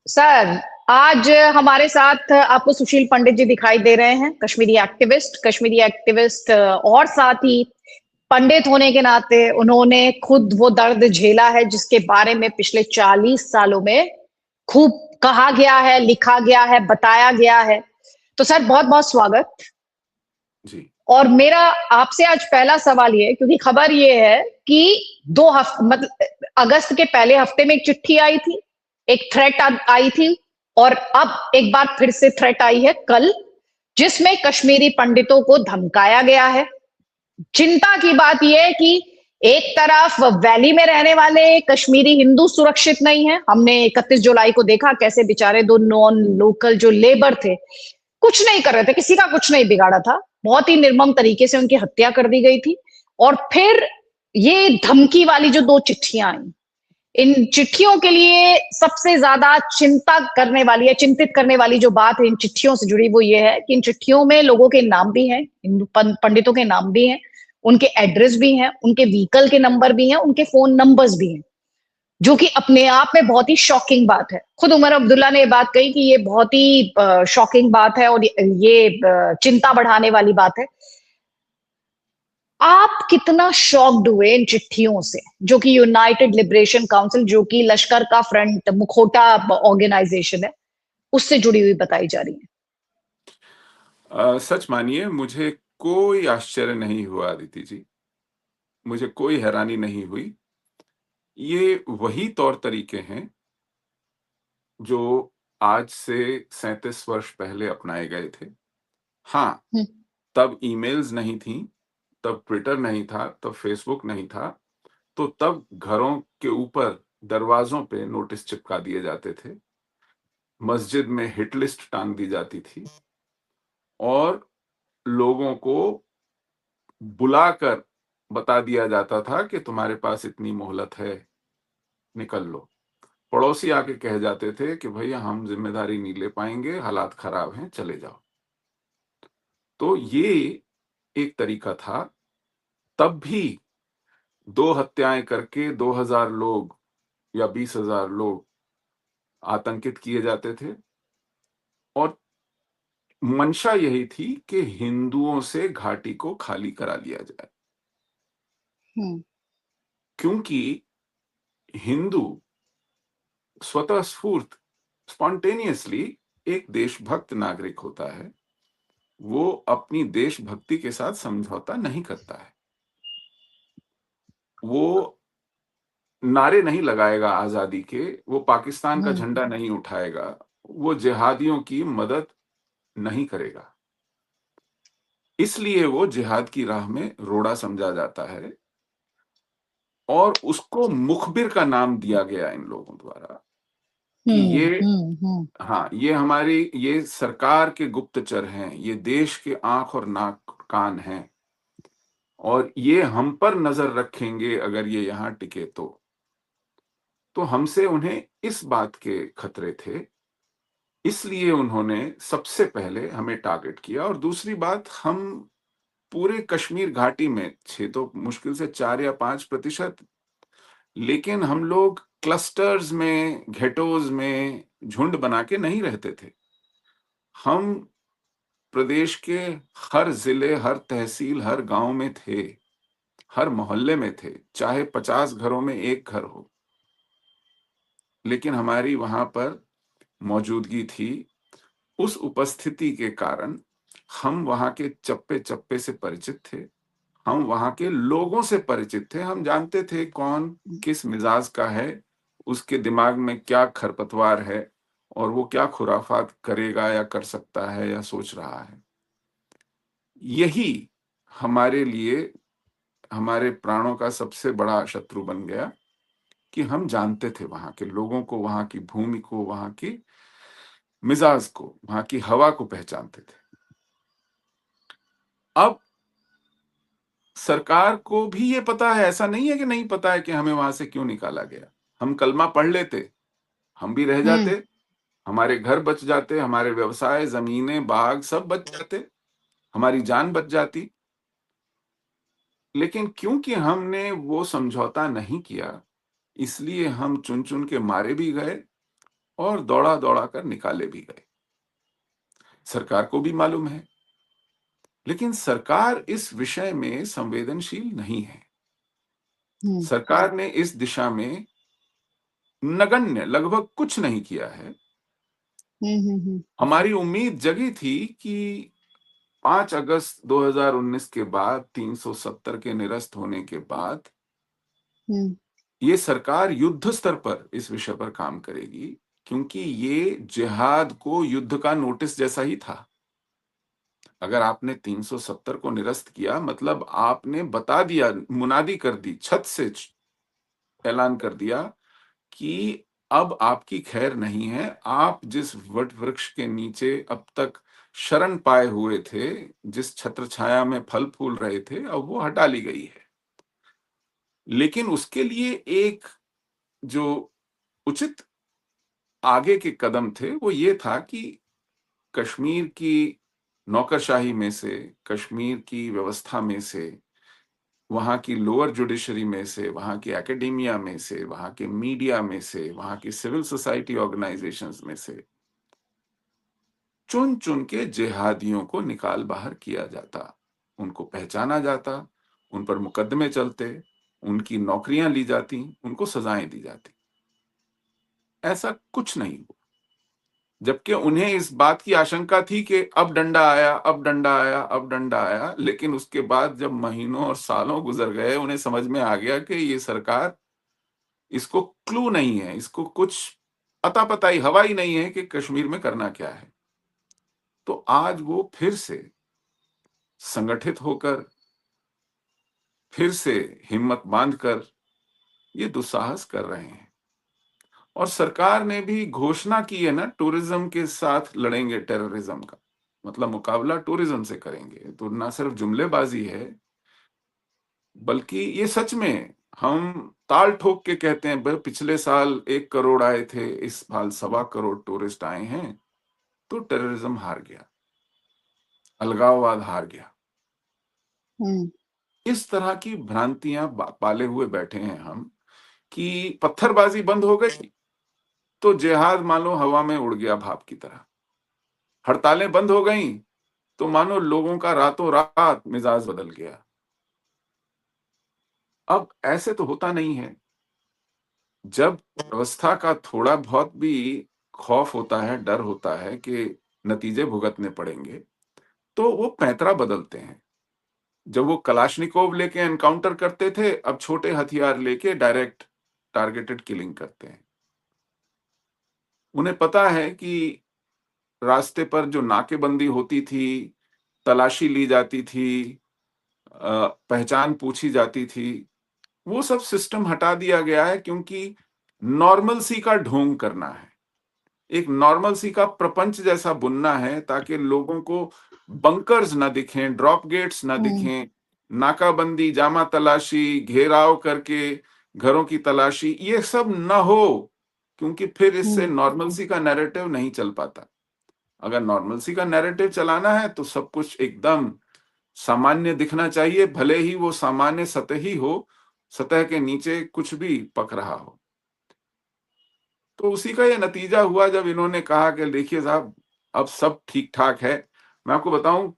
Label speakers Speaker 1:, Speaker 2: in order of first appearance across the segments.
Speaker 1: Sir, आज हमारे साथ आपको सुशील पंडित जी दिखाई दे रहे हैं, कश्मीरी एक्टिविस्ट और साथ ही पंडित होने के नाते उन्होंने खुद वो दर्द झेला है जिसके बारे में पिछले 40 सालों में खूब कहा गया है, लिखा गया है, बताया गया है। तो सर बहुत-बहुत स्वागत।
Speaker 2: जी।
Speaker 1: और मेरा आपसे आज पहला सवाल ये है, क्योंकि खबर ये है कि 2 मतलब अगस्त के पहले हफ्ते में एक चिट्ठी आई थी, एक थ्रेट आई थी और अब एक बार फिर से थ्रेट आई है कल, जिसमें कश्मीरी पंडितों को धमकाया गया है। चिंता की बात यह है कि एक तरफ वैली में रहने वाले कश्मीरी हिंदू सुरक्षित नहीं है। हमने 31 जुलाई को देखा कैसे बेचारे 2 नॉन लोकल जो लेबर थे, कुछ नहीं कर रहे थे, किसी का कुछ नहीं बिगाड़ा था। बहुत ही निर्मम तरीके से उनकी हत्या कर दी गई थी। और फिर ये धमकी वाली जो 2 चिट्ठियां आई, इन चिट्ठियों के लिए सबसे ज्यादा चिंता करने वाली है, चिंतित करने वाली जो बात है इन चिट्ठियों से जुड़ी वो ये है कि इन चिट्ठियों में लोगों के नाम भी हैं, हिंदू पंडितों के नाम भी हैं, उनके एड्रेस भी हैं, उनके व्हीकल के नंबर भी हैं, उनके फोन नंबर्स भी हैं, जो कि अपने आप में बहुत ही शॉकिंग बात है। खुद उमर अब्दुल्ला ने ये बात कही कि ये बहुत ही शॉकिंग बात है और ये चिंता बढ़ाने वाली बात है। आप कितना शॉक्ड हुए इन चिट्ठियों से, जो कि यूनाइटेड लिबरेशन काउंसिल, जो कि लश्कर का फ्रंट मुखोटा ऑर्गेनाइजेशन है, उससे जुड़ी हुई बताई जा रही है?
Speaker 2: सच मानिए, मुझे कोई आश्चर्य नहीं हुआ अदिति जी। मुझे कोई हैरानी नहीं हुई। ये वही तौर तरीके हैं जो आज से 37 वर्ष पहले अपनाए गए थे। हाँ,
Speaker 1: हम्म।
Speaker 2: तब ईमेल्स नहीं थीं, तब ट्विटर नहीं था, तब फेसबुक नहीं था, तो तब घरों के ऊपर दरवाजों पे नोटिस चिपका दिए जाते थे। मस्जिद में हिट लिस्ट टांग दी जाती थी और लोगों को बुलाकर बता दिया जाता था कि तुम्हारे पास इतनी मोहलत है, निकल लो। पड़ोसी आके कह जाते थे कि भैया हम जिम्मेदारी नहीं ले पाएंगे, हालात खराब हैं, चले जाओ। तो ये एक तरीका था। तब भी 2 हत्याएं करके 2000 लोग या 20,000 लोग आतंकित किए जाते थे और मंशा यही थी कि हिंदुओं से घाटी को खाली करा लिया जाए,
Speaker 1: हम्म।
Speaker 2: क्योंकि हिंदू स्वतः स्फूर्त स्पॉन्टेनियसली एक देशभक्त नागरिक होता है। वो अपनी देशभक्ति के साथ समझौता नहीं करता है। वो नारे नहीं लगाएगा आजादी के, वो पाकिस्तान का
Speaker 1: हम्म।
Speaker 2: झंडा नहीं उठाएगा, वो जिहादियों की मदद नहीं करेगा। इसलिए वो जिहाद की राह में रोड़ा समझा जाता है और उसको मुखबिर का नाम दिया गया इन लोगों द्वारा कि
Speaker 1: हम्म।
Speaker 2: ये,
Speaker 1: हम्म। हम्म।
Speaker 2: हाँ, ये सरकार के गुप्तचर हैं, ये देश के आंख और नाक कान हैं और ये हम पर नजर रखेंगे अगर ये यहां टिके तो हमसे उन्हें इस बात के खतरे थे। इसलिए उन्होंने सबसे पहले हमें टारगेट किया। और दूसरी बात, हम पूरे कश्मीर घाटी में 6 तो मुश्किल से 4 या 5%, लेकिन हम लोग क्लस्टर्स में, घेटोज में झुंड बना के नहीं रहते थे। हम प्रदेश के हर जिले, हर तहसील, हर गांव में थे, हर मोहल्ले में थे, चाहे 50 घरों में एक घर हो, लेकिन हमारी वहां पर मौजूदगी थी। उस उपस्थिति के कारण हम वहां के चप्पे चप्पे से परिचित थे, हम वहां के लोगों से परिचित थे। हम जानते थे कौन किस मिजाज का है, उसके दिमाग में क्या खरपतवार है और वो क्या खुराफात करेगा या कर सकता है या सोच रहा है। यही हमारे लिए हमारे प्राणों का सबसे बड़ा शत्रु बन गया कि हम जानते थे वहां के लोगों को, वहां की भूमि को, वहां की मिजाज को, वहां की हवा को पहचानते थे। अब सरकार को भी ये पता है, ऐसा नहीं है कि नहीं पता है कि हमें वहां से क्यों निकाला गया। हम कलमा पढ़ लेते, हम भी रह
Speaker 1: हम्म।
Speaker 2: जाते, हमारे घर बच जाते, हमारे व्यवसाय, जमीनें, बाग सब बच जाते, हमारी जान बच जाती। लेकिन क्योंकि हमने वो समझौता नहीं किया, इसलिए हम चुन चुन के मारे भी गए और दौड़ा दौड़ा कर निकाले भी गए। सरकार को भी मालूम है, लेकिन सरकार इस विषय में संवेदनशील नहीं है।
Speaker 1: हम्म
Speaker 2: सरकार ने इस दिशा में नगण्य, लगभग कुछ नहीं किया है।
Speaker 1: हम्म।
Speaker 2: हमारी उम्मीद जगी थी कि 5 अगस्त 2019 के बाद 370 के निरस्त होने के बाद
Speaker 1: हम्म
Speaker 2: ये सरकार युद्ध स्तर पर इस विषय पर काम करेगी, क्योंकि ये जिहाद को युद्ध का नोटिस जैसा ही था। अगर आपने 370 को निरस्त किया, मतलब आपने बता दिया, मुनादी कर दी, छत से ऐलान कर दिया कि अब आपकी खैर नहीं है। आप जिस वट वृक्ष के नीचे अब तक शरण पाए हुए थे, जिस छत्र छाया में फल फूल रहे थे, अब वो हटा ली गई है। लेकिन उसके लिए एक जो उचित आगे के कदम थे, वो ये था कि कश्मीर की नौकरशाही में से, कश्मीर की व्यवस्था में से, वहाँ की लोअर जुडिशरी में से, वहाँ की एकेडेमिया में से, वहाँ के मीडिया में से, वहाँ की सिविल सोसाइटी ऑर्गेनाइजेशंस में से चुन चुन के जिहादियों को निकाल बाहर किया जाता, उनको पहचाना जाता, उन पर मुकदमे चलते, उनकी नौकरियां ली जाती, उनको सजाएं दी जाती। ऐसा कुछ नहीं हुआ, जबकि उन्हें इस बात की आशंका थी कि अब डंडा आया, अब डंडा आया, अब डंडा आया। लेकिन उसके बाद जब महीनों और सालों गुजर गए, उन्हें समझ में आ गया कि ये सरकार, इसको क्लू नहीं है, इसको कुछ अता पता ही, हवा ही नहीं है कि कश्मीर में करना क्या है। तो आज वो फिर से संगठित होकर, फिर से हिम्मत बांधकर ये दुस्साहस कर रहे हैं। और सरकार ने भी घोषणा की है ना, टूरिज्म के साथ लड़ेंगे टेररिज्म का, मतलब मुकाबला टूरिज्म से करेंगे। तो ना सिर्फ जुमलेबाजी है, बल्कि ये सच में, हम ताल ठोक के कहते हैं, भाई पिछले साल 1 करोड़ आए थे, इस साल 1.25 करोड़ टूरिस्ट आए हैं। तो टेररिज्म हार गया, अलगाववाद हार गया।
Speaker 1: हम्म
Speaker 2: इस तरह की भ्रांतियां पाले हुए बैठे हैं हम, कि पत्थरबाजी बंद हो गई तो जिहाद मानो हवा में उड़ गया भाप की तरह। हड़तालें बंद हो गईं तो मानो लोगों का रातों रात मिजाज बदल गया। अब ऐसे तो होता नहीं है। जब व्यवस्था का थोड़ा बहुत भी खौफ होता है, डर होता है कि नतीजे भुगतने पड़ेंगे, तो वो पैंतरा बदलते हैं। जब वो कलाश्निकोव लेके एनकाउंटर करते थे, अब छोटे हथियार लेके डायरेक्ट टारगेटेड किलिंग करते हैं। उन्हें पता है कि रास्ते पर जो नाकेबंदी होती थी, तलाशी ली जाती थी, पहचान पूछी जाती थी, वो सब सिस्टम हटा दिया गया है, क्योंकि नॉर्मलसी का ढोंग करना है, एक नॉर्मलसी का प्रपंच जैसा बुनना है, ताकि लोगों को बंकर्स ना दिखें, ड्रॉप गेट्स ना
Speaker 1: हम्म
Speaker 2: दिखें, नाकाबंदी, जामा तलाशी, घेराव करके घरों की तलाशी, ये सब ना हो, क्योंकि फिर इससे
Speaker 1: हम्म
Speaker 2: नॉर्मलसी का नैरेटिव नहीं चल पाता। अगर नॉर्मलसी का नैरेटिव चलाना है तो सब कुछ एकदम सामान्य दिखना चाहिए, भले ही वो सामान्य सतही हो, सतह के नीचे कुछ भी पक रहा हो। तो उसी का ये नतीजा हुआ जब इन्होंने कहा कि देखिए साहब, अब सब ठीक ठाक है। मैं आपको बताऊं,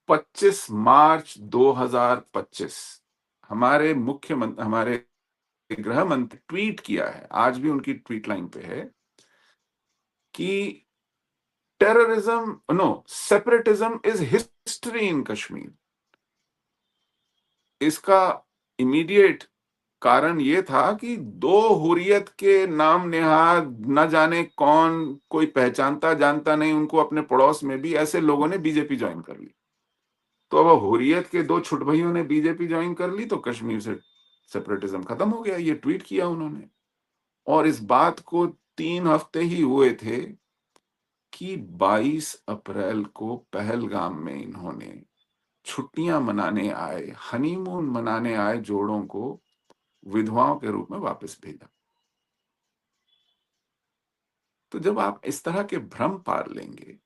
Speaker 2: 25 मार्च 2025 हमारे गृह मंत्री ट्वीट किया है, आज भी उनकी ट्वीट लाइन पे है, कि terrorism, no, separatism is history in Kashmir. इसका इमीडिएट कारण ये था कि दो हुर्रियत के नाम नेहाद, न जाने कौन, कोई पहचानता जानता नहीं उनको, अपने पड़ोस में भी ऐसे लोगों ने बीजेपी ज्वाइन कर ली। तो अब हुर्रियत के दो छुट भाइयों ने बीजेपी ज्वाइन कर ली, तो कश्मीर से सेपरेटिज्म खत्म हो गया। ये ट्वीट किया उन्होंने। और इस बात को 3 हफ्ते ही हुए थे कि 22 अप्रैल को पहलगाम में इन्होंने छुट्टियां मनाने आए, हनीमून मनाने आए जोड़ों को विधवाओं के रूप में वापस भेजा। तो जब आप इस तरह के भ्रम पार लेंगे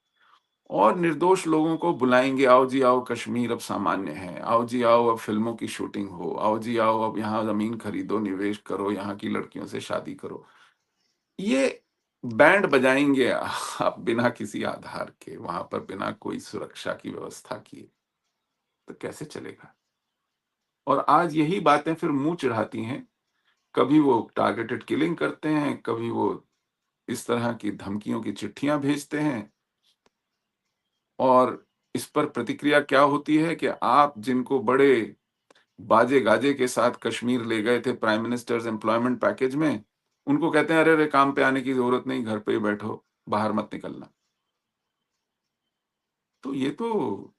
Speaker 2: और निर्दोष लोगों को बुलाएंगे, आओ जी आओ, कश्मीर अब सामान्य है, आओ जी आओ, अब फिल्मों की शूटिंग हो, आओ जी आओ, अब यहाँ जमीन खरीदो, निवेश करो, यहाँ की लड़कियों से शादी करो। ये बैंड बजाएंगे आप बिना किसी आधार के, वहां पर बिना कोई सुरक्षा की व्यवस्था किए, तो कैसे चलेगा? और आज यही बातें फिर मुंह चिढ़ाती हैं। कभी वो टारगेटेड किलिंग करते हैं, कभी वो इस तरह की धमकियों की चिट्ठियां भेजते हैं, और इस पर प्रतिक्रिया क्या होती है कि आप जिनको बड़े बाजे गाजे के साथ कश्मीर ले गए थे प्राइम मिनिस्टर्स एम्प्लॉयमेंट पैकेज में, उनको कहते हैं अरे अरे काम पे आने की जरूरत नहीं, घर पे ही बैठो, बाहर मत निकलना। तो ये तो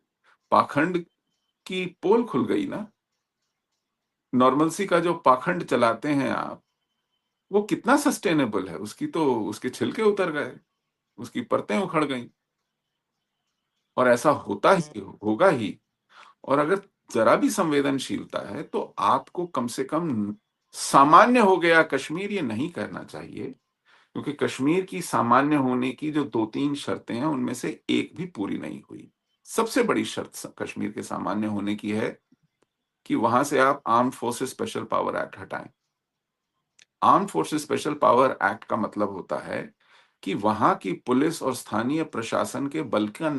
Speaker 2: पाखंड की पोल खुल गई ना। नॉर्मलसी का जो पाखंड चलाते हैं आप, वो कितना सस्टेनेबल है? उसकी तो उसके छिलके उतर गए, उसकी परतें उखड़ गई। और ऐसा होता ही होगा ही। और अगर जरा भी संवेदनशीलता है तो आपको कम से कम सामान्य हो गया कश्मीर ये नहीं करना चाहिए, क्योंकि कश्मीर की सामान्य होने की जो 2-3 शर्तें हैं उनमें से एक भी पूरी नहीं हुई। सबसे बड़ी शर्त कश्मीर के सामान्य होने की है कि वहां से आप armed forces special power act हटाएं। Armed forces special power act का मतलब होता है कि वहां की पुलिस और स्थानीय प्रशासन के बस का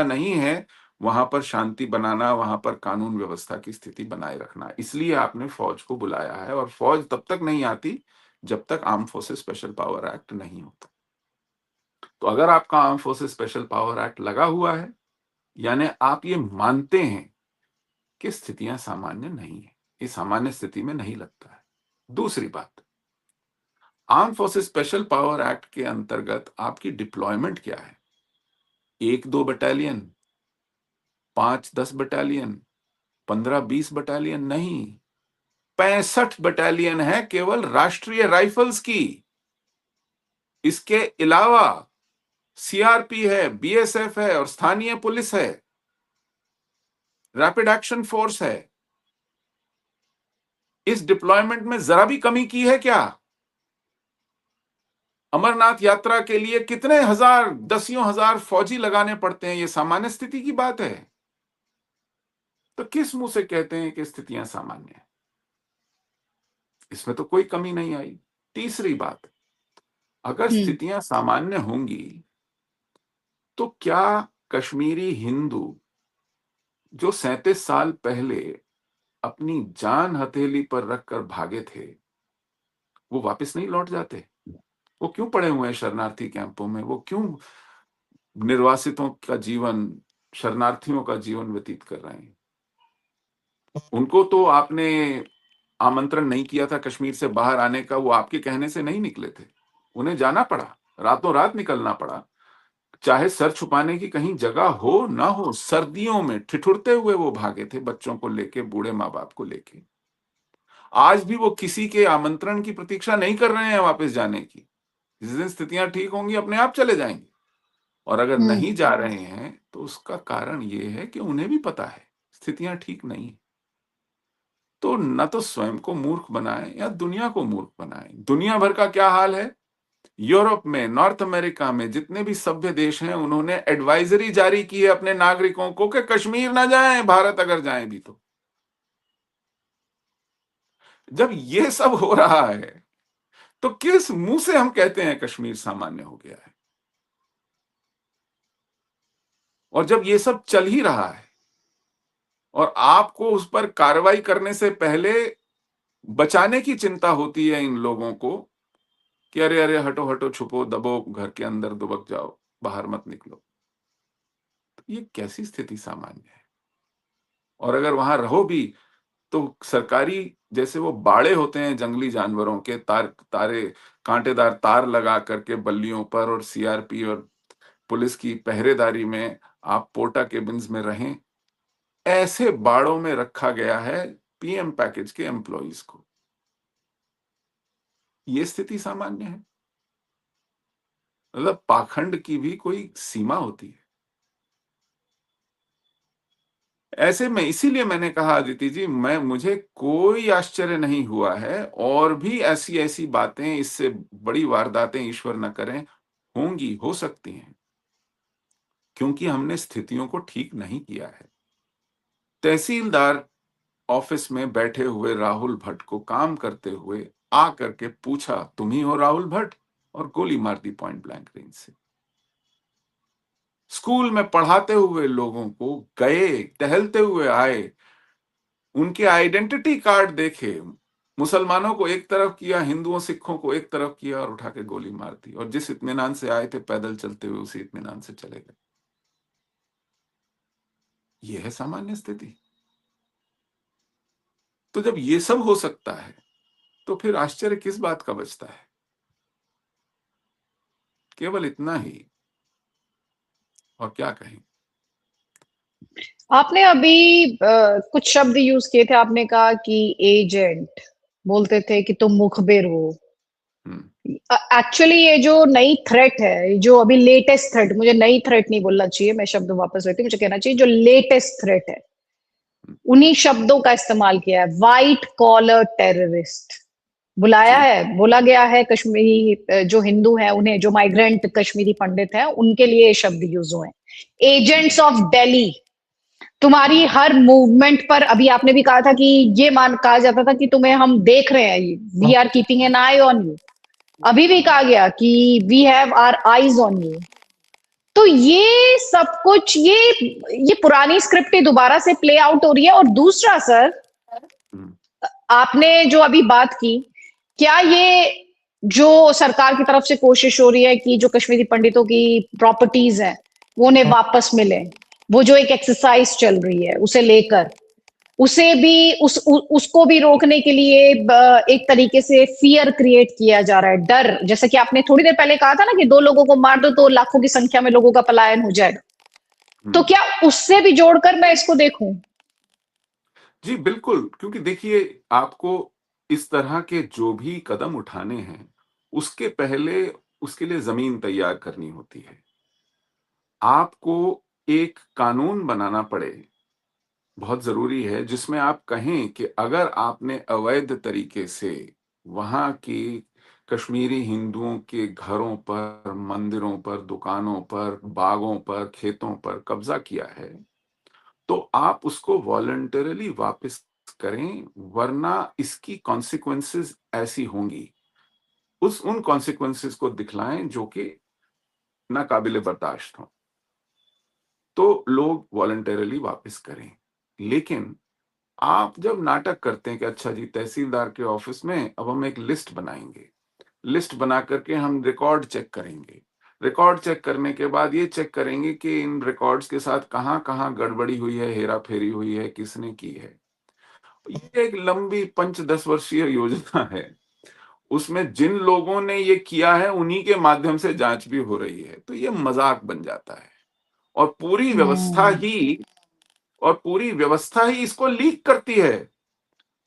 Speaker 2: नहीं है वहां पर शांति बनाना, वहां पर कानून व्यवस्था की स्थिति बनाए रखना। इसलिए आपने फौज को बुलाया है, और फौज तब तक नहीं आती जब तक arm forces special power act नहीं होता। तो अगर आपका arm forces special power act लगा हुआ है, यानी आप ये मानते हैं कि स्थितियां सामान्य नहीं है, ये सामान्य स्थिति में नहीं लगता है। दूसरी बात, arm forces special power act के अंतर्गत आपकी डिप्लॉयमेंट क्या है? 1-2 बटालियन, 5-10 बटालियन, 15-20 बटालियन नहीं, 65 बटालियन है केवल राष्ट्रीय राइफल्स की। इसके अलावा सीआरपी है, बीएसएफ है और स्थानीय पुलिस है, रैपिड एक्शन फोर्स है। इस डिप्लॉयमेंट में जरा भी कमी की है क्या? अमरनाथ यात्रा के लिए कितने हजार, दसियों हजार फौजी लगाने पड़ते हैं? ये सामान्य स्थिति की बात है। तो किस मुंह से कहते हैं कि स्थितियां सामान्य है? इसमें तो कोई कमी नहीं आई। तीसरी बात, अगर स्थितियां सामान्य होंगी तो क्या कश्मीरी हिंदू जो 37 साल पहले अपनी जान हथेली पर रखकर भागे थे, वो वापस नहीं लौट जाते? वो क्यों पड़े हुए हैं शरणार्थी कैंपों में? वो क्यों निर्वासितों का जीवन, शरणार्थियों का जीवन व्यतीत कर रहे हैं? उनको तो आपने आमंत्रण नहीं किया था कश्मीर से बाहर आने का, वो आपके कहने से नहीं निकले थे। उन्हें जाना पड़ा, रातों रात निकलना पड़ा, चाहे सर छुपाने की कहीं जगह हो ना हो। सर्दियों में ठिठुरते हुए वो भागे थे, बच्चों को लेके, बूढ़े माँ बाप को लेके। आज भी वो किसी के आमंत्रण की प्रतीक्षा नहीं कर रहे हैं वापस जाने की। जिस दिन स्थितियां ठीक होंगी अपने आप चले जाएंगे। और अगर नहीं जा रहे हैं तो उसका कारण ये है कि उन्हें भी पता है स्थितियां ठीक नहीं है। तो न तो स्वयं को मूर्ख बनाएं या दुनिया को मूर्ख बनाएं। दुनिया भर का क्या हाल है? यूरोप में, नॉर्थ अमेरिका में जितने भी सभ्य देश हैं, उन्होंने एडवाइजरी जारी की है अपने नागरिकों को कि कश्मीर ना जाएं, भारत अगर जाएं भी तो। जब ये सब हो रहा है तो किस मुंह से हम कहते हैं कश्मीर सामान्य हो गया है? और जब ये सब चल ही रहा है और आपको उस पर कार्रवाई करने से पहले बचाने की चिंता होती है इन लोगों को कि अरे अरे हटो हटो, छुपो दबो, घर के अंदर दुबक जाओ, बाहर मत निकलो, तो ये कैसी स्थिति सामान्य है? और अगर वहां रहो भी तो सरकारी, जैसे वो बाड़े होते हैं जंगली जानवरों के, तारे कांटेदार तार लगा करके बल्लियों पर, और सीआरपी और पुलिस की पहरेदारी में आप पोर्टा केबिन्स में रहें, ऐसे बाड़ों में रखा गया है पीएम पैकेज के एम्प्लॉइज को। ये स्थिति सामान्य है? मतलब पाखंड की भी कोई सीमा होती है। ऐसे में इसीलिए मैंने कहा अदिति जी, मुझे कोई आश्चर्य नहीं हुआ है, और भी ऐसी ऐसी बातें, इससे बड़ी वारदातें ईश्वर न करें, होंगी, हो सकती हैं, क्योंकि हमने स्थितियों को ठीक नहीं किया है। तहसीलदार ऑफिस में बैठे हुए राहुल भट्ट को काम करते हुए आ करके पूछा, तुम ही हो राहुल भट्ट, और गोली मार दी पॉइंट ब्लैंक रेंज से। स्कूल में पढ़ाते हुए लोगों को गए, टहलते हुए आए, उनके आइडेंटिटी कार्ड देखे, मुसलमानों को एक तरफ किया, हिंदुओं सिखों को एक तरफ किया और उठा के गोली मार दी, और जिस इत्मीनान से आए थे पैदल चलते हुए उसी इत्मीनान से चले गए। यह है सामान्य स्थिति। तो जब ये सब हो सकता है तो फिर आश्चर्य किस बात का बचता है? केवल इतना ही, और क्या कहें।
Speaker 1: आपने अभी कुछ शब्द यूज किए थे, आपने कहा कि एजेंट, बोलते थे कि तुम मुखबिर हो।
Speaker 2: हम्म,
Speaker 1: एक्चुअली ये जो नई थ्रेट है, जो अभी लेटेस्ट थ्रेट, मुझे नई थ्रेट नहीं बोलना चाहिए, मैं शब्द वापस लेती हूँ, मुझे कहना चाहिए जो लेटेस्ट थ्रेट है,
Speaker 2: हम्म,
Speaker 1: उन्हीं शब्दों का इस्तेमाल किया है, वाइट कॉलर टेररिस्ट बुलाया
Speaker 2: जी,
Speaker 1: है, बोला गया है कश्मीरी जो हिंदू हैं उन्हें, जो माइग्रेंट कश्मीरी पंडित हैं उनके लिए ये शब्द यूज हुए हैं। एजेंट्स ऑफ दिल्ली, तुम्हारी हर मूवमेंट पर, अभी आपने भी कहा था कि ये मान कहा जाता था कि तुम्हें हम देख रहे हैं, we are keeping an eye on you. अभी भी कहा गया कि we have our eyes on you. तो ये सब कुछ, ये पुरानी स्क्रिप्ट ही दोबारा से प्ले आउट हो रही है। और दूसरा सर,
Speaker 2: हम्म,
Speaker 1: आपने जो अभी बात की, क्या ये जो सरकार की तरफ से कोशिश हो रही है कि जो कश्मीरी पंडितों की प्रॉपर्टीज हैं वो उन्हें वापस मिले, वो जो एक एक्सरसाइज चल रही है उसे लेकर, उसे भी उसको भी रोकने के लिए एक तरीके से फियर क्रिएट किया जा रहा है, डर, जैसे कि आपने थोड़ी देर पहले कहा था ना कि 2 लोगों को मार दो तो लाखों की संख्या में लोगों का पलायन हो जाएगा। तो
Speaker 2: हम्म,
Speaker 1: क्या उससे भी जोड़कर मैं इसको देखूं?
Speaker 2: जी बिल्कुल, क्योंकि देखिए, आपको इस तरह के जो भी कदम उठाने हैं, उसके पहले उसके लिए जमीन तैयार करनी होती है। आपको एक कानून बनाना पड़े, बहुत जरूरी है, जिसमें आप कहें कि अगर आपने अवैध तरीके से वहां की कश्मीरी हिंदुओं के घरों पर, मंदिरों पर, दुकानों पर, बागों पर, खेतों पर कब्जा किया है, तो आप उसको वॉलंटरली वापस करें, वरना इसकी कॉन्सिक्वेंसेस ऐसी होंगी, उन कॉन्सिक्वेंसेस को दिखलाएं जो कि नाकाबिले बर्दाश्त हो, तो लोग वॉलंटरली वापस करें। लेकिन आप जब नाटक करते हैं कि अच्छा जी, तहसीलदार के ऑफिस में अब हम एक लिस्ट बनाएंगे, लिस्ट बना करके हम रिकॉर्ड चेक करेंगे, रिकॉर्ड चेक करने के बाद ये चेक करेंगे कि इन रिकॉर्ड्स के साथ कहाँ कहाँ गड़बड़ी हुई है, हेरा फेरी हुई है, किसने की है। ये एक लंबी 5-10 वर्षीय योजना है। उसमें जिन लोगों ने ये किया है उन्हीं के माध्यम से जांच भी हो रही है, तो ये मजाक बन जाता है। और पूरी व्यवस्था
Speaker 1: हम्म।
Speaker 2: ही और पूरी व्यवस्था ही इसको लीक करती है।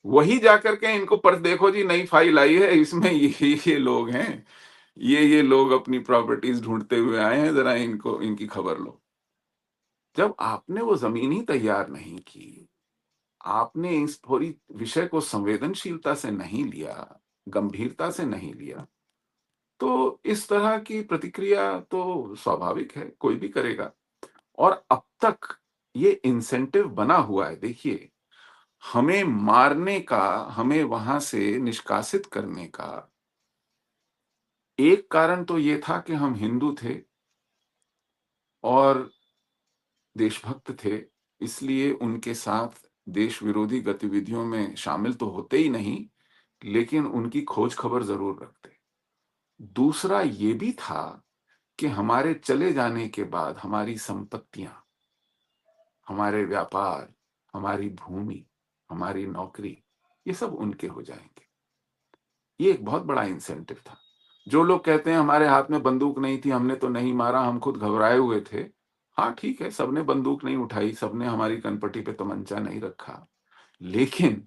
Speaker 2: वही जाकर के इनको पर देखो जी, नई फाइल आई है, इसमें ये लोग हैं, ये लोग अपनी प्रॉपर्टीज ढूंढते हुए आए हैं, जरा इनको इनकी खबर लो। जब आपने वो जमीन ही तैयार नहीं की, आपने इस पूरी विषय को संवेदनशीलता से नहीं लिया, गंभीरता से नहीं लिया, तो इस तरह की प्रतिक्रिया तो स्वाभाविक है, कोई भी करेगा। और अब तक ये इंसेंटिव बना हुआ है। देखिए, हमें मारने का, हमें वहां से निष्कासित करने का एक कारण तो ये था कि हम हिंदू थे और देशभक्त थे, इसलिए उनके साथ देश विरोधी गतिविधियों में शामिल तो होते ही नहीं, लेकिन उनकी खोज खबर जरूर रखते। दूसरा ये भी था कि हमारे चले जाने के बाद हमारी संपत्तियां, हमारे व्यापार, हमारी भूमि, हमारी नौकरी, ये सब उनके हो जाएंगे। ये एक बहुत बड़ा इंसेंटिव था। जो लोग कहते हैं हमारे हाथ में बंदूक नहीं थी, हमने तो नहीं मारा, हम खुद घबराए हुए थे, हाँ ठीक है, सबने बंदूक नहीं उठाई, सबने हमारी कनपटी पे तमंचा नहीं रखा, लेकिन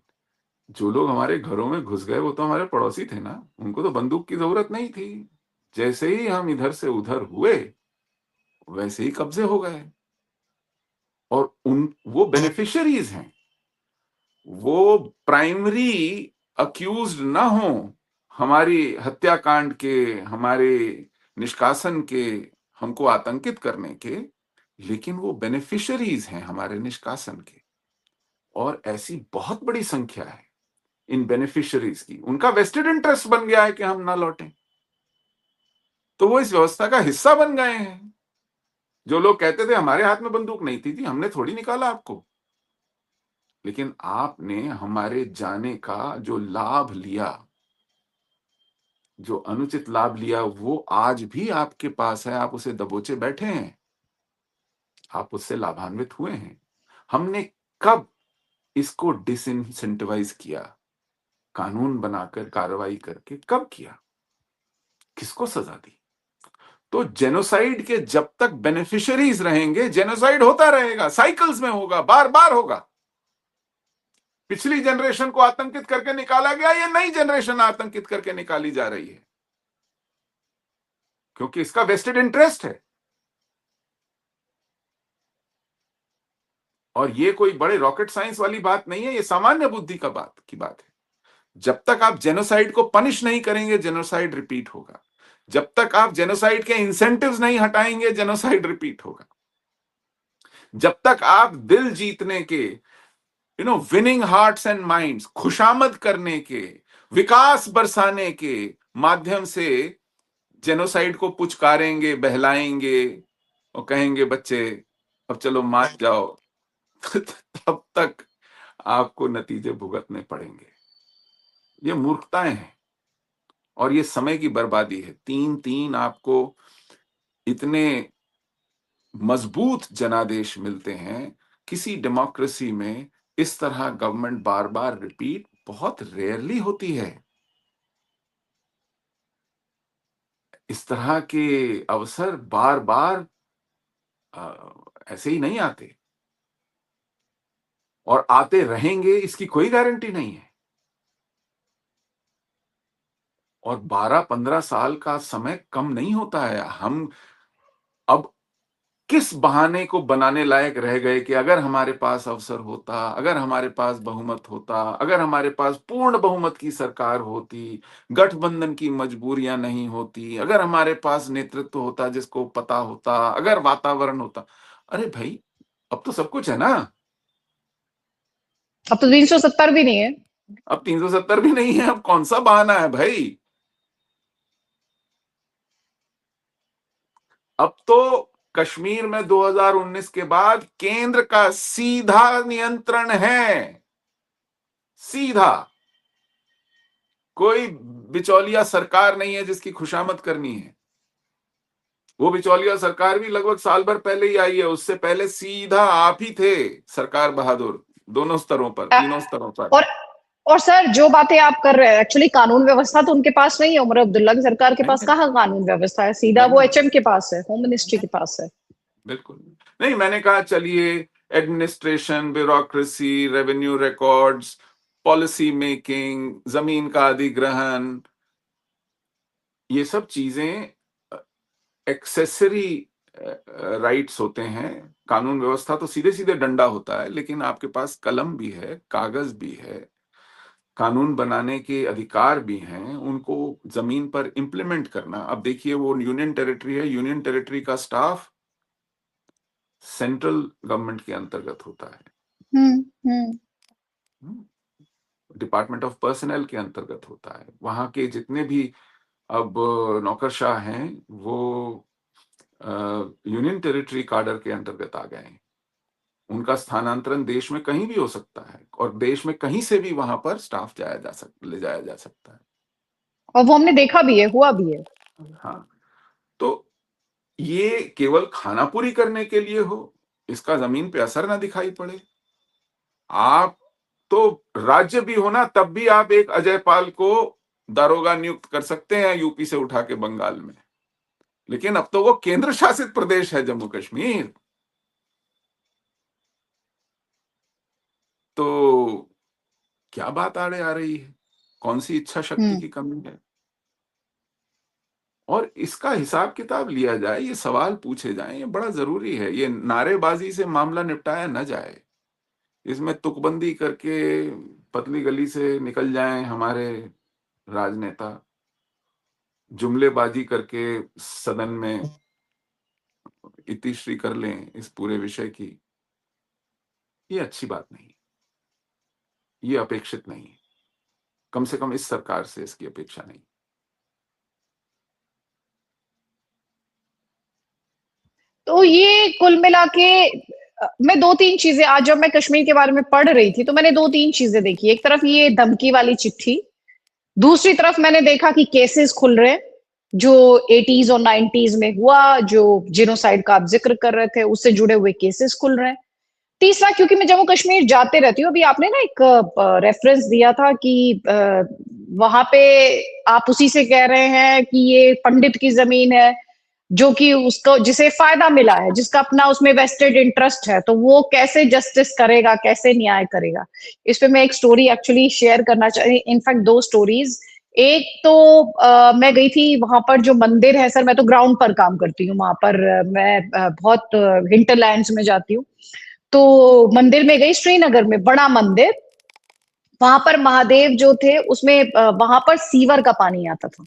Speaker 2: जो लोग हमारे घरों में घुस गए वो तो हमारे पड़ोसी थे ना, उनको तो बंदूक की जरूरत नहीं थी। जैसे ही हम इधर से उधर हुए, वैसे ही कब्जे हो गए। और उन वो बेनिफिशियरीज हैं, वो प्राइमरी अक्यूज्ड ना हो हमारी हत्याकांड के, हमारे निष्कासन के, हमको आतंकित करने के, लेकिन वो बेनिफिशियरीज हैं हमारे निष्कासन के, और ऐसी बहुत बड़ी संख्या है इन बेनिफिशियरीज की, उनका वेस्टेड इंटरेस्ट बन गया है कि हम ना लौटें, तो वो इस व्यवस्था का हिस्सा बन गए हैं। जो लोग कहते थे हमारे हाथ में बंदूक नहीं थी, हमने थोड़ी निकाला आपको, लेकिन आपने हमारे जाने का जो लाभ लिया, जो अनुचित लाभ लिया, वो आज भी आपके पास है, आप उसे दबोचे बैठे हैं, आप उससे लाभान्वित हुए हैं। हमने कब इसको डिसइंसेंटिवाइज किया? कानून बनाकर, कार्रवाई करके कब किया? किसको सजा दी? तो जेनोसाइड के जब तक बेनिफिशियरीज रहेंगे, जेनोसाइड होता रहेगा, साइकिल्स में होगा, बार बार होगा। पिछली जनरेशन को आतंकित करके निकाला गया, ये नई जनरेशन आतंकित करके निकाली जा रही है, क्योंकि इसका वेस्टेड इंटरेस्ट है। और ये कोई बड़े रॉकेट साइंस वाली बात नहीं है, ये सामान्य बुद्धि का बात की बात है। जब तक आप जेनोसाइड को पनिश नहीं करेंगे, जेनोसाइड रिपीट होगा। जब तक आप जेनोसाइड के इंसेंटिव्स नहीं हटाएंगे, जेनोसाइड रिपीट होगा। जब तक आप दिल जीतने के, विनिंग हार्ट्स एंड माइंड्स, खुशामद करने के, विकास बरसाने के माध्यम से जेनोसाइड को पुचकारेंगे, बहलाएंगे और कहेंगे बच्चे अब चलो मान जाओ, तब तक आपको नतीजे भुगतने पड़ेंगे। ये मूर्खताएं हैं और ये समय की बर्बादी है। तीन तीन आपको इतने मजबूत जनादेश मिलते हैं। किसी डेमोक्रेसी में इस तरह गवर्नमेंट बार बार रिपीट बहुत रेयरली होती है। इस तरह के अवसर बार बार ऐसे ही नहीं आते, और आते रहेंगे इसकी कोई गारंटी नहीं है। और 12-15 साल का समय कम नहीं होता है। हम अब किस बहाने को बनाने लायक रह गए कि अगर हमारे पास अवसर होता, अगर हमारे पास बहुमत होता, अगर हमारे पास पूर्ण बहुमत की सरकार होती, गठबंधन की मजबूरियां नहीं होती, अगर हमारे पास नेतृत्व होता जिसको पता होता, अगर वातावरण होता। अरे भाई, अब तो सब कुछ है ना।
Speaker 1: अब तो 370 भी नहीं है।
Speaker 2: अब 370 भी नहीं है, अब कौन सा बहाना है भाई? अब तो कश्मीर में 2019 के बाद केंद्र का सीधा नियंत्रण है, सीधा। कोई बिचौलिया सरकार नहीं है जिसकी खुशामद करनी है। वो बिचौलिया सरकार भी लगभग साल भर पहले ही आई है, उससे पहले सीधा आप ही थे सरकार बहादुर, दोनों स्तरों पर, तीनों स्तरों पर।
Speaker 1: और और सर, जो बातें आप कर रहे हैं, एक्चुअली कानून व्यवस्था तो उनके पास नहीं है। उमर अब्दुल्ला की सरकार के
Speaker 2: नहीं
Speaker 1: पास
Speaker 2: है,
Speaker 1: कहाँ कानून व्यवस्था है? सीधा
Speaker 2: नहीं
Speaker 1: वो
Speaker 2: है,
Speaker 1: एचएम के पास है, होम मिनिस्ट्री के पास है।
Speaker 2: बिल्कुल नहीं। मैंने कहा चलिए, administration, bureaucracy, revenue records, policy making, जमीन का अधिग्रहण, ये सब चीजें एक्सेसरी राइट्स होते हैं। कानून व्यवस्था तो सीधे सीधे डंडा होता है, लेकिन आपके पास कलम भी है, कागज भी है, कानून बनाने के अधिकार भी हैं, उनको जमीन पर इंप्लीमेंट करना। अब देखिए, वो यूनियन टेरिटरी है, यूनियन टेरिटरी का स्टाफ सेंट्रल गवर्नमेंट के अंतर्गत होता है, डिपार्टमेंट ऑफ पर्सनल के अंतर्गत होता है। वहां के जितने भी अब नौकरशाह हैं, वो यूनियन टेरिटरी कार्डर के अंतर्गत आ गए हैं। उनका स्थानांतरण देश में कहीं भी हो सकता है, और देश में कहीं से भी वहां पर स्टाफ ले जाया जा सकता है।
Speaker 1: और वो हमने देखा भी है, हुआ भी है।
Speaker 2: हाँ, तो ये केवल खानापुरी करने के लिए हो, इसका जमीन पे असर ना दिखाई पड़े। आप तो राज्य भी हो ना, तब भी आप एक अजय पाल को दारोगा नियुक्त कर सकते हैं यूपी से उठा के बंगाल में, लेकिन अब तो वो केंद्र शासित प्रदेश है जम्मू कश्मीर। तो क्या बात आड़े आ रही है? कौन सी इच्छा शक्ति
Speaker 1: हम्म
Speaker 2: की कमी है? और इसका हिसाब किताब लिया जाए, ये सवाल पूछे जाएं, ये बड़ा जरूरी है। ये नारेबाजी से मामला निपटाया न जाए, इसमें तुकबंदी करके पतली गली से निकल जाएं हमारे राजनेता, जुमलेबाजी करके सदन में इतिश्री कर लें इस पूरे विषय की, ये अच्छी बात नहीं, ये अपेक्षित नहीं है। कम से कम इस सरकार से इसकी अपेक्षा नहीं।
Speaker 1: तो ये कुल मिला के मैं दो तीन चीजें, आज जब मैं कश्मीर के बारे में पढ़ रही थी तो मैंने दो तीन चीजें देखी। एक तरफ ये धमकी वाली चिट्ठी, दूसरी तरफ मैंने देखा कि केसेस खुल रहे हैं जो 80s और 90s में हुआ, जो जिनोसाइड का आप जिक्र कर रहे थे उससे जुड़े हुए केसेस खुल रहे हैं। तीसरा, क्योंकि मैं जम्मू कश्मीर जाते रहती हूँ, अभी आपने ना एक रेफरेंस दिया था कि वहां पे आप उसी से कह रहे हैं कि ये पंडित की जमीन है जो कि उसको जिसे फायदा मिला है, जिसका अपना उसमें वेस्टेड इंटरेस्ट है, तो वो कैसे जस्टिस करेगा, कैसे न्याय करेगा। इस पे मैं एक स्टोरी एक्चुअली शेयर करना चाहिए, इनफैक्ट दो स्टोरीज। एक तो मैं गई थी वहां पर जो मंदिर है, सर मैं तो ग्राउंड पर काम करती हूँ वहां पर, मैं बहुत हिंटरलैंड्स में जाती हूँ। तो मंदिर में गई, श्रीनगर में बड़ा मंदिर, वहां पर महादेव जो थे उसमें वहां पर सीवर का पानी आता था।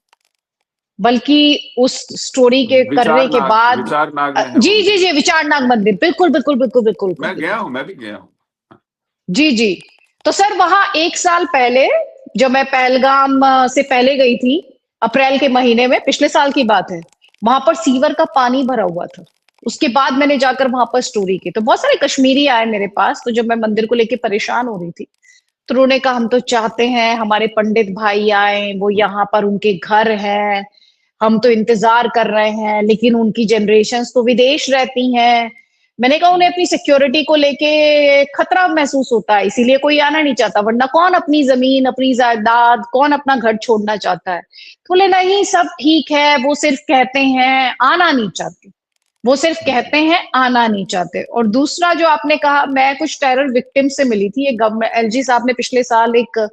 Speaker 1: बल्कि उस स्टोरी के करने के बाद
Speaker 2: विचार नाग में है वो
Speaker 1: जी जी
Speaker 2: मंदिर।
Speaker 1: जी, विचारनाग मंदिर, बिल्कुल बिल्कुल बिल्कुल बिल्कुल
Speaker 2: मैं
Speaker 1: बिल्कुल।
Speaker 2: गया हूं, मैं भी गया हूं।
Speaker 1: जी जी। तो सर वहां एक साल पहले, जब मैं पहलगाम से पहले गई थी, अप्रैल के महीने में, पिछले साल की बात है, वहां पर सीवर का पानी भरा हुआ था। उसके बाद मैंने जाकर वहां पर स्टोरी की, तो बहुत सारे कश्मीरी आए मेरे पास, तो जब मैं मंदिर को लेकर परेशान हो रही थी तो उन्होंने कहा हम तो चाहते हैं हमारे पंडित भाई आए, वो यहाँ पर उनके घर है, हम तो इंतजार कर रहे हैं, लेकिन उनकी जनरेशन्स तो विदेश रहती हैं। मैंने कहा उन्हें अपनी सिक्योरिटी को लेके खतरा महसूस होता है, इसीलिए कोई आना नहीं चाहता, वरना कौन अपनी जमीन, अपनी जायदाद, कौन अपना घर छोड़ना चाहता है। तो बोले नहीं सब ठीक है, वो सिर्फ कहते हैं, आना नहीं चाहते, वो सिर्फ कहते हैं, आना नहीं चाहते। और दूसरा जो आपने कहा, मैं कुछ टेरर विक्टिम से मिली थी, ये गवर्नमेंट एलजी साहब ने पिछले साल एक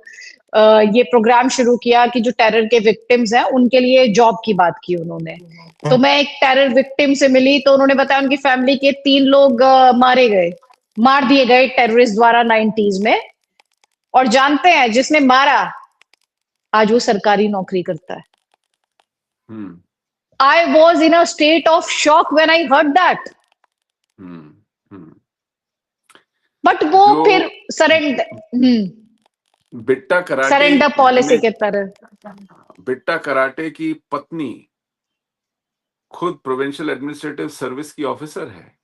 Speaker 1: ये प्रोग्राम शुरू किया कि जो टेरर के विक्टिम्स हैं उनके लिए जॉब की बात की उन्होंने। तो मैं एक टेरर विक्टिम से मिली, तो उन्होंने बताया उनकी फैमिली के 3 लोग मारे गए, मार दिए गए टेररिस्ट द्वारा 90s में। और जानते हैं जिसने मारा, आज वो सरकारी नौकरी करता है।
Speaker 2: Hmm
Speaker 1: I was in a state of shock when I heard that.
Speaker 2: Hmm hmm.
Speaker 1: But वो
Speaker 2: जो
Speaker 1: फिर surrender,
Speaker 2: Bitta karate
Speaker 1: surrender policy
Speaker 2: में,
Speaker 1: के तरह।
Speaker 2: बिट्टा कराटे की पत्नी खुद प्रोविंशियल एडमिनिस्ट्रेटिव सर्विस की ऑफिसर है।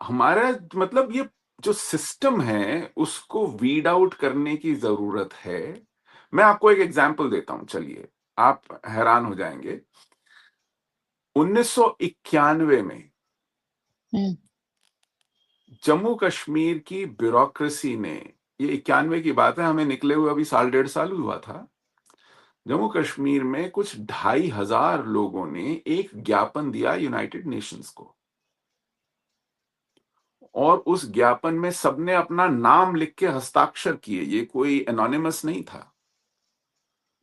Speaker 2: हमारा मतलब ये जो सिस्टम है उसको वीड आउट करने की जरूरत है। मैं आपको एक एग्जांपल देता हूं, चलिए आप हैरान हो जाएंगे। 1991 में
Speaker 1: हम्म
Speaker 2: जम्मू कश्मीर की ब्यूरोक्रेसी ने, ये 91 की बात है, हमें निकले हुए अभी साल डेढ़ साल हुआ था, जम्मू कश्मीर में कुछ 2,500 लोगों ने एक ज्ञापन दिया यूनाइटेड नेशंस को, और उस ज्ञापन में सबने अपना नाम लिख के हस्ताक्षर किए, ये कोई एनोनिमस नहीं था।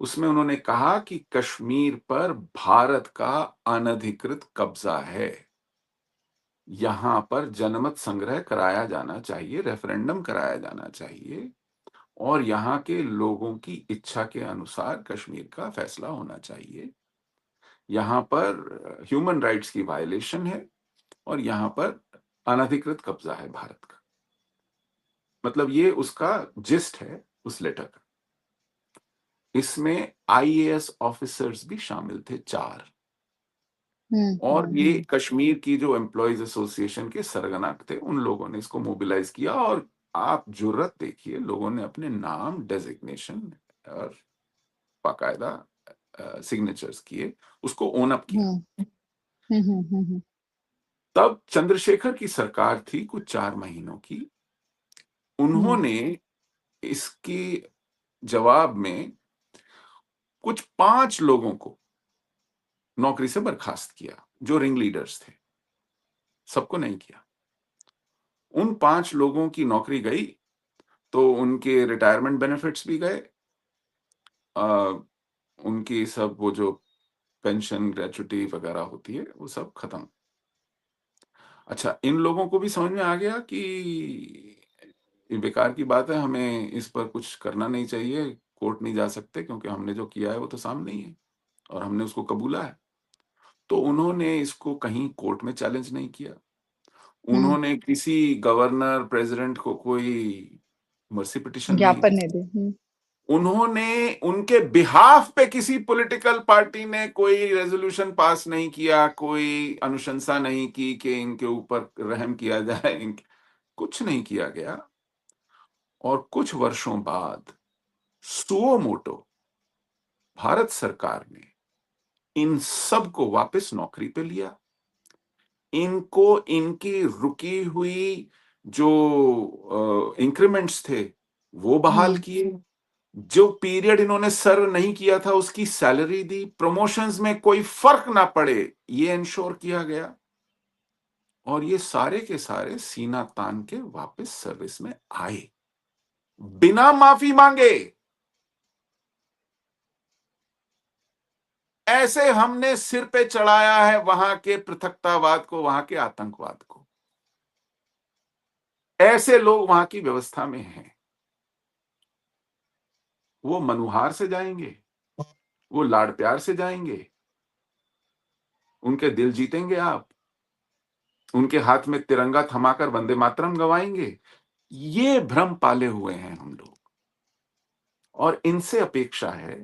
Speaker 2: उसमें उन्होंने कहा कि कश्मीर पर भारत का अनधिकृत कब्जा है, यहां पर जनमत संग्रह कराया जाना चाहिए, रेफरेंडम कराया जाना चाहिए, और यहाँ के लोगों की इच्छा के अनुसार कश्मीर का फैसला होना चाहिए। यहाँ पर ह्यूमन राइट्स की वायलेशन है और यहाँ पर अनधिकृत कब्जा है भारत का। मतलब ये उसका जिस्ट है उस लेटर का। इसमें आईएएस ऑफिसर्स भी शामिल थे, 4। और ये कश्मीर की जो एम्प्लॉयज एसोसिएशन के सरगना थे, उन लोगों ने इसको मोबिलाइज किया, और आप जुर्रत देखिए, लोगों ने अपने नाम, डेजिग्नेशन और बाकायदा सिग्नेचर्स किए, उसको ओन अप किया। तब चंद्रशेखर की सरकार थी कुछ 4 महीनों की, उन्होंने इसके जवाब में कुछ 5 लोगों को नौकरी से बर्खास्त किया, जो रिंग लीडर्स थे, सबको नहीं किया। उन 5 लोगों की नौकरी गई तो उनके रिटायरमेंट बेनिफिट्स भी गए, उनकी सब वो जो पेंशन, ग्रेचुटी वगैरह होती है वो सब खत्म। अच्छा, इन लोगों को भी समझ में आ गया कि ये बेकार की बात है, हमें इस पर कुछ करना नहीं चाहिए, कोर्ट नहीं जा सकते, क्योंकि हमने जो किया है वो तो सामने ही है और हमने उसको कबूला है। तो उन्होंने इसको कहीं कोर्ट में चैलेंज नहीं किया।
Speaker 1: हम्म।
Speaker 2: उन्होंने किसी गवर्नर, प्रेसिडेंट को कोई मर्सी पिटिशन नहीं
Speaker 1: ज्ञापन
Speaker 2: दी।
Speaker 1: नहीं दी।
Speaker 2: उन्होंने उनके बिहाफ पे किसी पॉलिटिकल पार्टी ने कोई रेजोल्यूशन पास नहीं किया, कोई अनुशंसा नहीं की कि इनके ऊपर रहम किया जाए, कुछ नहीं किया गया। और कुछ वर्षों बाद सुओ मोटो भारत सरकार ने इन सब को वापस नौकरी पे लिया। इनको इनकी रुकी हुई जो इंक्रीमेंट्स थे वो बहाल किए। जो पीरियड इन्होंने सर्व नहीं किया था उसकी सैलरी दी। प्रमोशंस में कोई फर्क ना पड़े ये इंश्योर किया गया। और ये सारे के सारे सीना तान के वापस सर्विस में आए बिना माफी मांगे। ऐसे हमने सिर पे चढ़ाया है वहां के पृथकतावाद को, वहां के आतंकवाद को। ऐसे लोग वहां की व्यवस्था में हैं। वो मनुहार से जाएंगे, वो लाड़ प्यार से जाएंगे, उनके दिल जीतेंगे आप, उनके हाथ में तिरंगा थमाकर वंदे मातरम गवाएंगे। ये भ्रम पाले हुए हैं हम लोग। और इनसे अपेक्षा है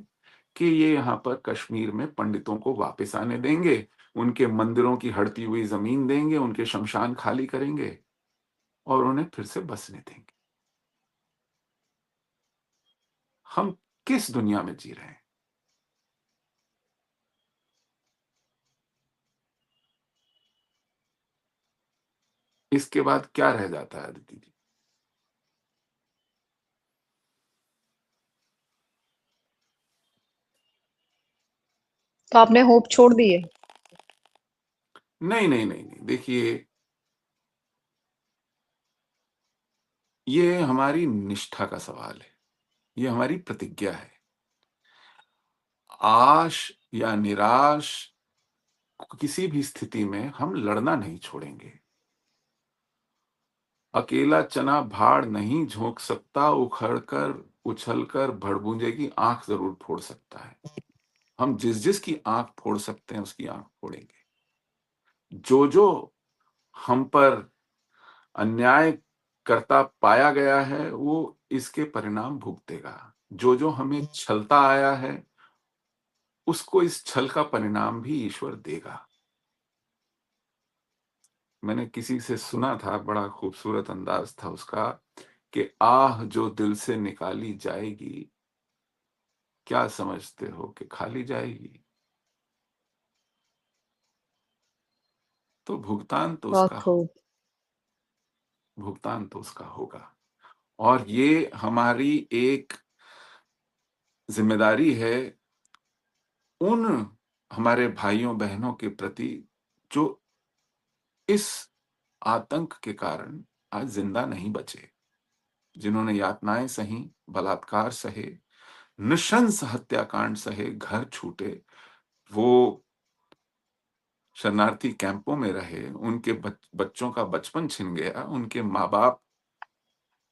Speaker 2: कि ये यहां पर कश्मीर में पंडितों को वापस आने देंगे, उनके मंदिरों की हड़ती हुई जमीन देंगे, उनके शमशान खाली करेंगे और उन्हें फिर से बसने देंगे। हम किस दुनिया में जी रहे हैं? इसके बाद क्या रह जाता है अदिति जी?
Speaker 1: तो आपने होप छोड़ दी है?
Speaker 2: नहीं नहीं नहीं नहीं, देखिए, ये हमारी निष्ठा का सवाल है, ये हमारी प्रतिज्ञा है। आश या निराश किसी भी स्थिति में हम लड़ना नहीं छोड़ेंगे। अकेला चना भाड़ नहीं झोंक सकता, उखड़कर उछलकर भड़बूंजे की आंख जरूर फोड़ सकता है। हम जिस जिस की आंख फोड़ सकते हैं उसकी आंख फोड़ेंगे। जो जो हम पर अन्याय करता पाया गया है वो इसके परिणाम भुगतेगा। जो जो हमें छलता आया है उसको इस छल का परिणाम भी ईश्वर देगा। मैंने किसी से सुना था, बड़ा खूबसूरत अंदाज था उसका, कि आह जो दिल से निकाली जाएगी, क्या समझते हो कि खाली जाएगी? तो
Speaker 1: बहुत खूब।
Speaker 2: भुगतान तो उसका होगा। और ये हमारी एक जिम्मेदारी है उन हमारे भाइयों बहनों के प्रति जो इस आतंक के कारण आज जिंदा नहीं बचे, जिन्होंने यातनाएं सही, बलात्कार सहे, नृशंस हत्याकांड सहे, घर छूटे, वो शरणार्थी कैंपों में रहे, उनके बच्चों का बचपन छिन गया, उनके माँ बाप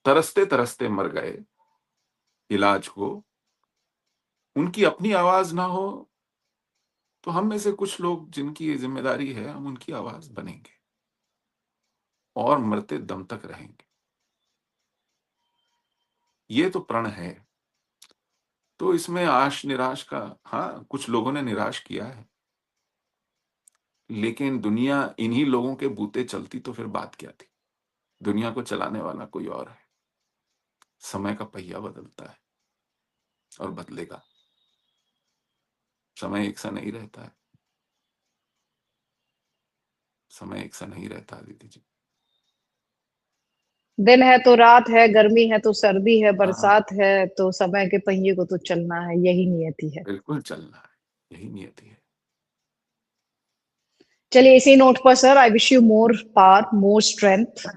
Speaker 2: तरसते तरसते मर गए इलाज को, उनकी अपनी आवाज ना हो। तो हम में से कुछ लोग जिनकी ये जिम्मेदारी है, हम उनकी आवाज बनेंगे और मरते दम तक रहेंगे। ये तो प्रण है। तो इसमें आश निराश का, हाँ, कुछ लोगों ने निराश किया है, लेकिन दुनिया इन्हीं लोगों के बूते चलती तो फिर बात क्या थी? दुनिया को चलाने वाला कोई और है। समय का पहिया बदलता है और बदलेगा। समय एक सा नहीं रहता है। समय एक सा नहीं रहता दीदी जी।
Speaker 1: दिन है तो रात है, गर्मी है तो सर्दी है,
Speaker 2: हाँ,
Speaker 1: बरसात है, तो समय के पहिए को तो चलना है, यही नियति है।
Speaker 2: बिल्कुल चलना है, यही नियति है।
Speaker 1: चलिए, इसी नोट पर sir, I wish you more power, more strength for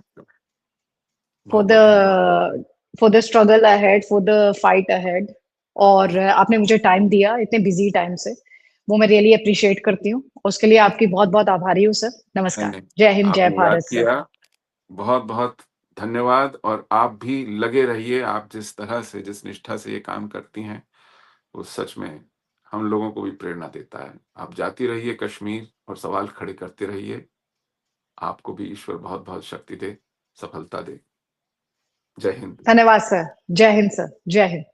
Speaker 2: बहुत
Speaker 1: द
Speaker 2: बहुत धन्यवाद।
Speaker 1: For the struggle ahead, for the fight ahead. और आपने मुझे टाइम दिया इतने बिजी टाइम से, वो मैं रियली अप्रिशिएट करती हूँ। उसके लिए आपकी बहुत बहुत आभारी हूँ सर।
Speaker 2: नहीं
Speaker 1: नमस्कार।
Speaker 2: नहीं,
Speaker 1: जय हिंद, जय
Speaker 2: आपने याद
Speaker 1: भारत सर।
Speaker 2: किया, बहुत बहुत धन्यवाद। और आप भी लगे रहिए, आप जिस तरह से, जिस निष्ठा से ये काम करती हैं, वो सच में हम लोगों को भी प्रेरणा देता है। आप जाती रहिए कश्मीर और सवाल खड़े करते रहिए। आपको भी ईश्वर बहुत बहुत शक्ति दे, सफलता दे। जय हिंद।
Speaker 1: धन्यवाद सर। जय हिंद सर। जय हिंद।